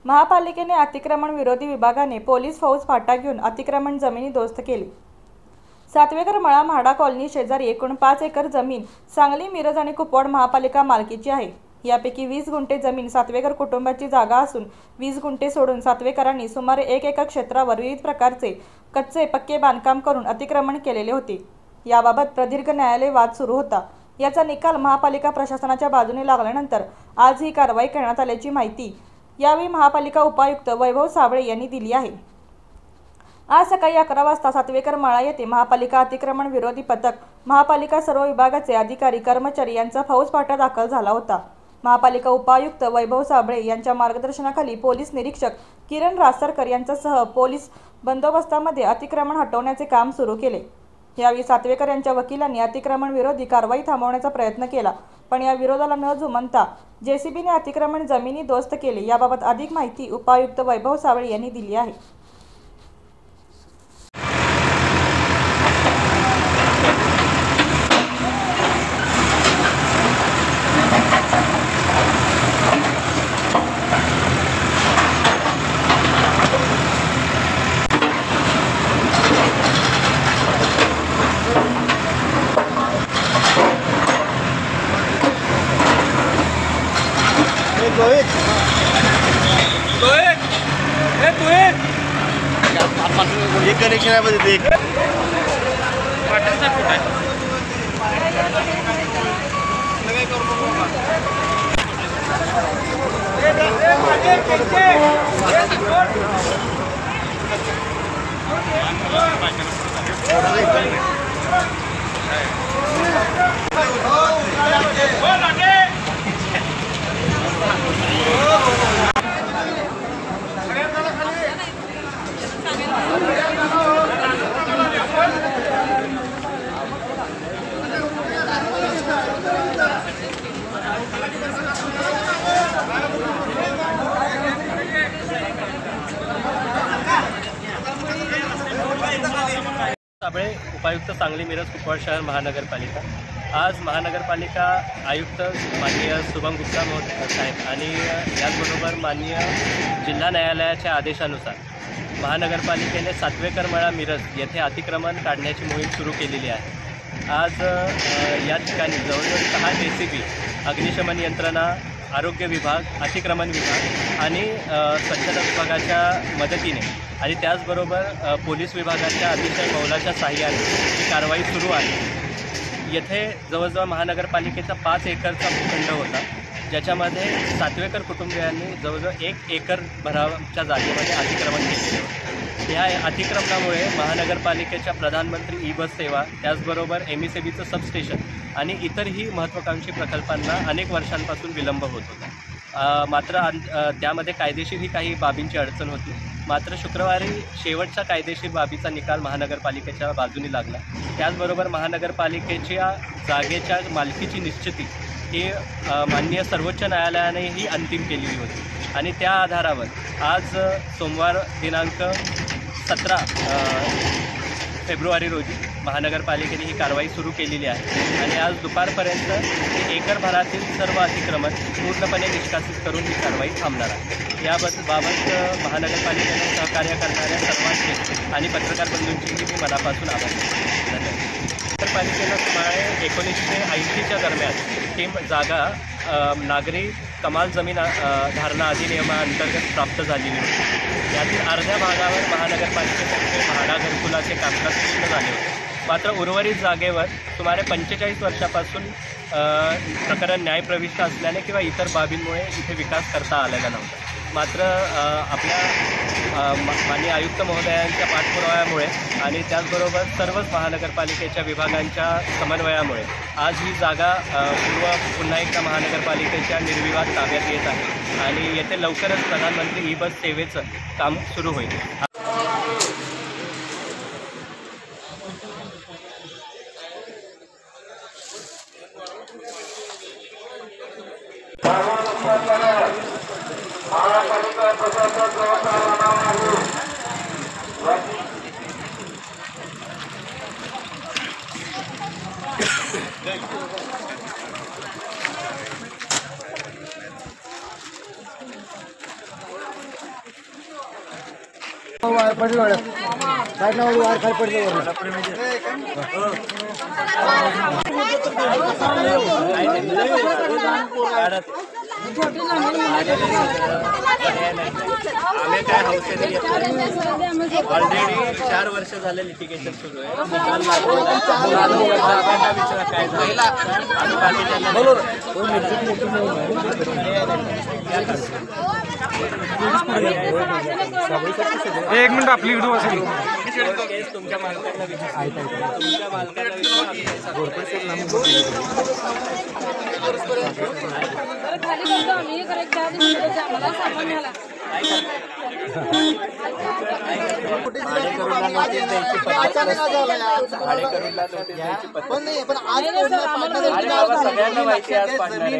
महापालिकेने अतिक्रमण विरोधी विभागाने पोलीस फौज फाटा घेऊन अतिक्रमण जमिनी दोस्त केली। सातवेकर मळा म्हाडा कॉलनी शेजारी एकूण 5 एकर जमीन सांगली, मिरज आणि कुपवाड महापालिका मालकीची आहे। यापैकी 20 गुंठे जमीन सातवेकर कुटुंबाची जागा असून 20 गुंठे सोडून सातवेकरांनी सुमारे 1 एकर क्षेत्रावर विविध प्रकारचे कच्चे पक्के बांधकाम करून अतिक्रमण केलेले होते। याबाबत प्रदीर्घ न्यायालय वाद सुरू होता। याचा निकाल महापालिका प्रशासनाच्या बाजूने लागल्यानंतर आज ही कारवाई करण्यात आल्याची माहिती यावेळी महापालिका उपायुक्त वैभव साबळे यांनी दिली आहे। आज सकाळी 11 वाजता सातवेकर मळा येथे महापालिका अतिक्रमण विरोधी पथक, महापालिका सर्व विभागाचे अधिकारी कर्मचारी यांचा फौज फाटा दाखल झाला होता। महापालिका उपायुक्त वैभव साबळे यांच्या मार्गदर्शनाखाली पोलीस निरीक्षक किरण रासरकर यांच्यासह पोलीस बंदोबस्तामध्ये अतिक्रमण हटवण्याचे काम सुरू केले। यावेळी सातवेकर यांच्या वकिलांनी अतिक्रमण विरोधी कारवाई थांबवण्याचा प्रयत्न केला, पण या विरोधाला न जुमानता जेसीबीने अतिक्रमण जमिनी दोस्त केले। याबाबत अधिक माहिती उपायुक्त वैभव साबळे यांनी दिली आहे। एक कनेक्शन आहे मध्ये देख पाटणचा फोटो आहे। साबळे, उपायुक्त सांगली, मिरज, कुपवाड शहर महानगरपालिका। आज महानगरपालिका आयुक्त माननीय शुभम गुप्ता साहेब आणि याचबरोबर माननीय जिल्हा न्यायालयाच्या आदेशानुसार महानगरपालिकेने सातवेकर मळा मिरज येथे अतिक्रमण काढण्याची मोहीम सुरू केलेली आहे। आज या ठिकाणी जवळजवळ 6 जेसीबी, अग्निशमन यंत्रणा, आरोग्य विभाग, अतिक्रमण विभाग आणि स्वच्छता विभागाच्या मदतीने आणि त्याचबरोबर पोलीस विभागाच्या अतिशय मौलाच्या साहाय्याने ही कारवाई सुरू आहे। येथे जवळजवळ महानगरपालिकेचा 5 एकरचा भूखंड होता, ज्याच्यामध्ये सातवेकर कुटुंबियांनी जवळजवळ 1 एकर भराच्या जागेमध्ये अतिक्रमण केलेले होते। या अतिक्रमणामुळे महानगरपालिकेच्या प्रधानमंत्री ई-बस सेवा, त्याचबरोबर MECBचं सबस्टेशन आणि इतरही महत्त्वाकांक्षी प्रकल्पांना अनेक वर्षांपासून विलंब होत होता। मात्र त्यामध्ये कायदेशीरही काही बाबींची अडचण होती। मात्र शुक्रवारी शेवटचा कायदेशीर बाबीचा निकाल महानगरपालिकेच्या बाजूने लागला। त्याचबरोबर महानगरपालिकेच्या जागेच्या मालकीची निश्चिती ही माननीय सर्वोच्च न्यायालयानेही अंतिम केलेली होती आणि त्या आधारावर आज सोमवार दिनांक 17 फेब्रुवारी रोजी महानगरपालिकेने ही कारवाई सुरू केलेली आहे आणि आज दुपारपर्यंत एकरभरातील सर्व अतिक्रमण पूर्णपणे निष्कासित करून ही कारवाई थांबणार आहे। याबाबत महानगरपालिकेने सहकार्य करणाऱ्या सर्वांचे आणि पत्रकार बंधूंचेही मी मनापासून आभार मानतो। नगरपालिकेला सुमारे 1980च्या दरम्यान ही जागा नागरी कमाल जमीन धारणा अधिनियमाअंतर्गत प्राप्त झालेली होती। यातील अर्ध्या भागावर महानगरपालिकेतर्फे म्हाडा घरकुलाचे कामकाज पूर्ण झाले होते। मात्र उर्वरित जागेवर सुमारे 45 वर्षापासून प्रकरण न्यायप्रविष्ट असल्याने किंवा इतर बाबींमुळे इथे विकास करता आलेला नव्हता। मात्र आपल्या माननीय आयुक्त महोदयांच्या पाठपुराव्यामुळे आणि त्याचबरोबर सर्वच महानगरपालिकेच्या विभागांच्या समन्वयामुळे आज ही जागा पुन्हा एकदा महानगरपालिकेच्या निर्विवाद ताब्यात येत आहे आणि येथे लवकरच प्रधानमंत्री ई-बस सेवेचं काम सुरू होईल। आम्ही काय हौसेने ऑलरेडी 4 वर्ष झालं लिटिगेशन सुरू आहे. निकाल लागला. जागांना विचारा काय झालं आणि बाकीच्यांना एक मिनिट आपली व्हिडिओ असेल केस तुमच्या मालकांना विचारा. तुमच्या मालकांना विचारा. खाली करतो आम्ही करेक्ट त्या दिवशी आम्हाला सामान घ्यायला भाडेकरूंना नोटीस द्यायची पद्धत भाडेकरूंना नोटीस द्यायची पद्धत आणि बाबा सगळ्यांना माहिती आहे आज पाडणार आहे.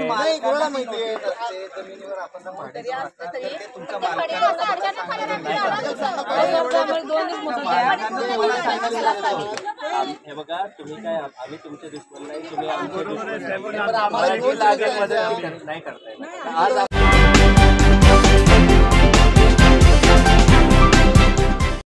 हे बघा तुम्ही काय आम्ही तुमचे दुश्मन नाही तुम्ही आमचे दुश्मन नाही. आम्हाला लागेल मदत नाही करताय. आज